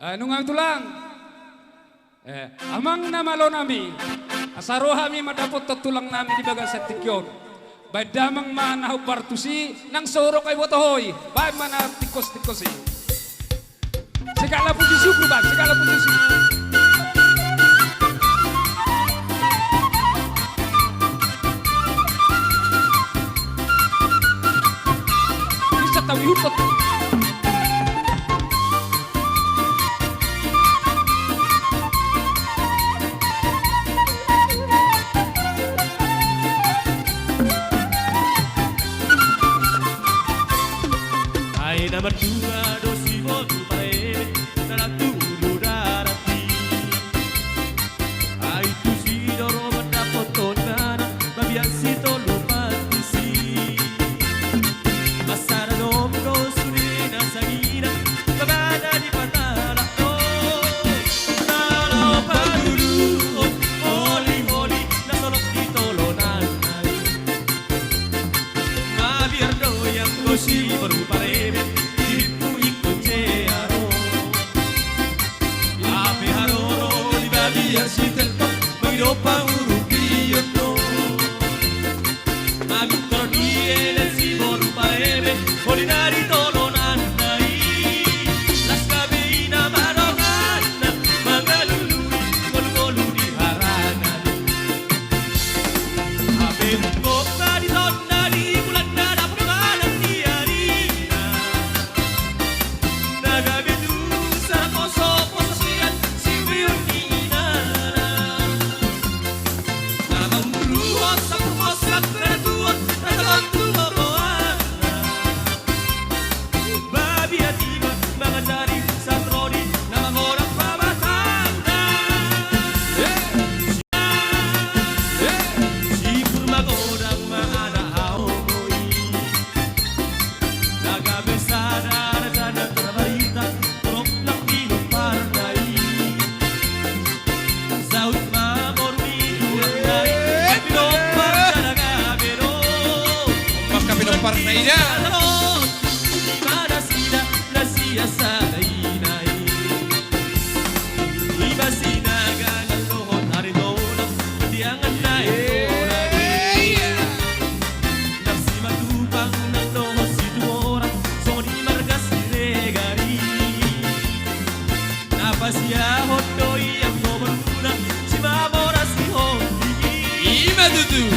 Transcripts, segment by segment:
Nungang tulang. Amang namalo nami. Asarohami madapot tulang nami di bagang setikyon. Baik damang manahaw partusi nang sorok ay botohoy. Baik mana tikos-tikosi. Segala puji syukur bang, segala puji syukur. Bisa tahu yukot. Nomor dua dosi bodu pae dalam tulu darati. Aitu si doro mendapat tonana babian si tolu patisi. Masara dom do surina sagira babada di patara do. Nalo padulu holi holi nasolok di tolonan. Mabiar do yang dosi bodu pae. Pang urupiyo no Magutro die del sibor paeme Olinari tolonan nai Las kabina marongan Mangalului Ngolu di harana Abim kota di tonna di bulan nada pengalan di harina Naga bedu sa koso pososian si wirni Parnaida Mana sida nasia sadainai Iba sinaga ng lohon aridona Diangan na ito Nagsi matupang ng lohon si Tumora So di margas diregari Napasiyahot doy ang nomoruna Si Mamora si Hondi Ima dudu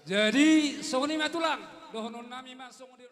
Jadi songoni matulang dohonon nami masong di